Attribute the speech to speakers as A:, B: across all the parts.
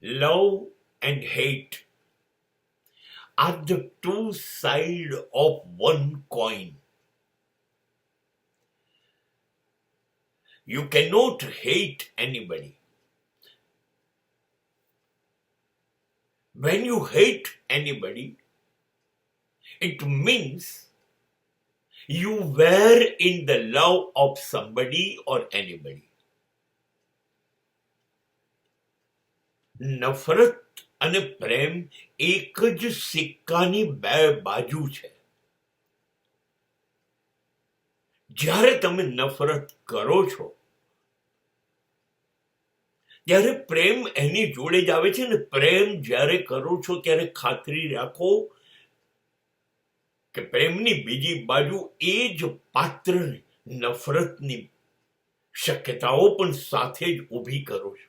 A: Love and hate are the two sides of one coin. You cannot hate anybody. When you hate anybody, it means you were in the love of somebody or anybody. નફરત અને પ્રેમ એક જ સિક્કાની બે બાજુ છે. જ્યારે તમે નફરત કરો છો ત્યારે પ્રેમ એની જોડે જ આવે છે ને. પ્રેમ જ્યારે કરો છો ત્યારે ખાતરી રાખો કે પ્રેમની બીજી બાજુ એ જ પાત્રને નફરતની શક્યતાઓ પણ સાથે જ ઊભી કરો છો.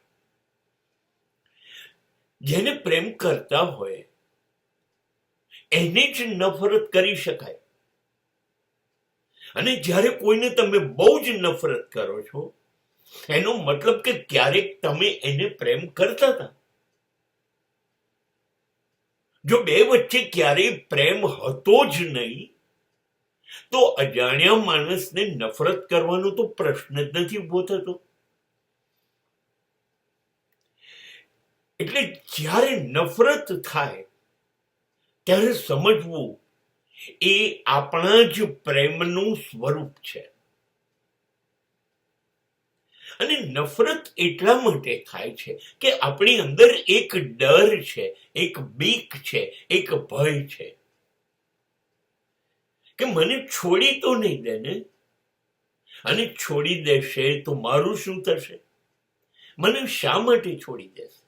A: જેને પ્રેમ કરતા હોય એને જ નફરત કરી શકાય. અને જ્યારે કોઈને તમે બહુ જ નફરત કરો છો એનો મતલબ કે ક્યારેક તમે એને પ્રેમ કરતા હતા. જો બે વચ્ચે ક્યારેય પ્રેમ હતો જ નહીં તો અજાણ્યા માણસને નફરત કરવાનો તો પ્રશ્ન જ નથી ઉભો થતો. એટલે જ્યારે નફરત થાય ત્યારે સમજવું એ આપણા જ પ્રેમનું સ્વરૂપ છે. અને નફરત એટલા માટે થાય છે કે આપણી અંદર એક ડર છે, એક બીક છે, એક ભય છે કે મને છોડી તો નહીં દે ને, અને છોડી દેશે તો મારું શું થશે? મને શા માટે છોડી દેશે?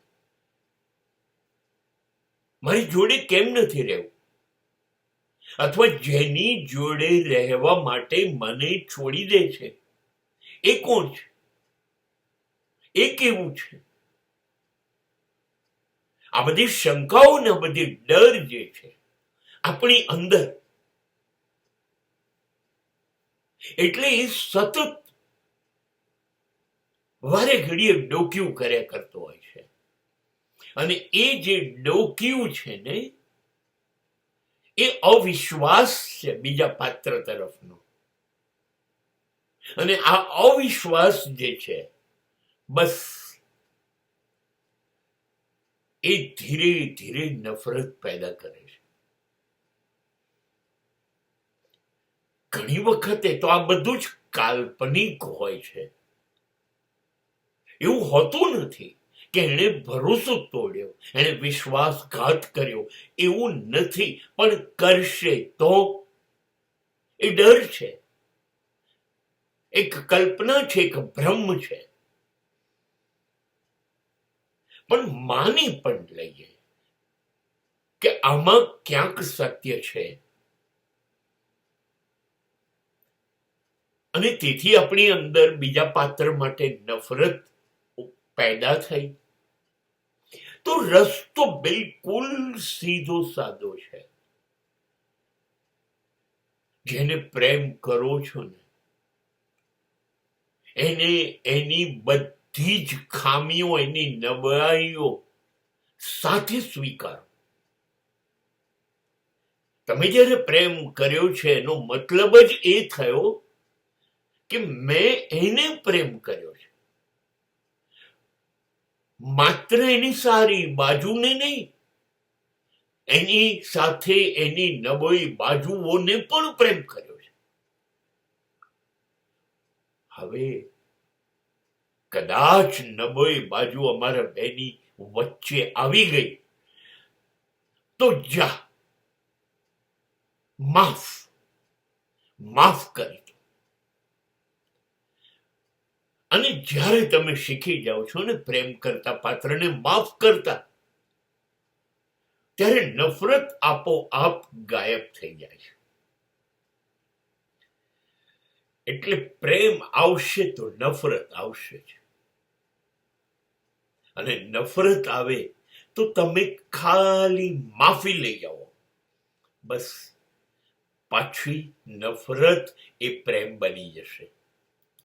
A: મારી જોડે કેમ નથી રહેવું? અથવા જેની જોડે રહેવા માટે મને છોડી દે છે એ કોણ છે? એ કેવું છે? આ બધી શંકાઓ ને આ બધી ડર જે છે આપણી અંદર, એટલે એ સતત વારે ઘડીએ ડોક્યું કર્યા કરતો હોય છે. અને એ જે ડોક્યું છે ને એ અવિશ્વાસ છે બીજા પાત્ર તરફનો. અને આ અવિશ્વાસ જે છે બસ એ ધીરે ધીરે નફરત પેદા કરે છે. ઘણી વખતે તો આ બધું જ કાલ્પનિક હોય છે. એવું હોતું નથી કે એણે ભરોસો તોડ્યો, એણે વિશ્વાસઘાત કર્યો, એવું નથી. પણ કરશે તો એ ડર છે, એક કલ્પના છે, એક ભ્રમ છે. પણ માની પણ લઈએ કે આમાં ક્યાંક સત્ય છે. અને તેથી આપણી અંદર બીજા પાત્ર માટે નફરત પેદા થઈ. તો રસ્તો બિલકુલ સીધો સાદો છે. જેને પ્રેમ કરો છો ને એને એની બધી જ ખામીઓ, એની નબળાઈઓ સાથે સ્વીકારો. તમે જ્યારે પ્રેમ કર્યો છે એનો મતલબ જ એ થયો કે મેં એને પ્રેમ કર્યો છે, માત્ર એની સારી બાજુને નહીં, એની સાથે એની નબળી બાજુઓને પણ પ્રેમ કર્યો છે. હવે કદાચ નબળી બાજુ અમારા બેની વચ્ચે આવી ગઈ તો જા માફ કરી દો. અને જ્યારે તમે શીખી જાઓ છો ને પ્રેમ કરતા પાત્રને માફ કરતા, ત્યારે નફરત આપોઆપ ગાયબ થઈ જાય છે. એટલે પ્રેમ આવશે તો નફરત આવશે જ. અને નફરત આવે તો તમે ખાલી માફી લઈ આવો, બસ પાછી નફરત એ પ્રેમ બની જશે.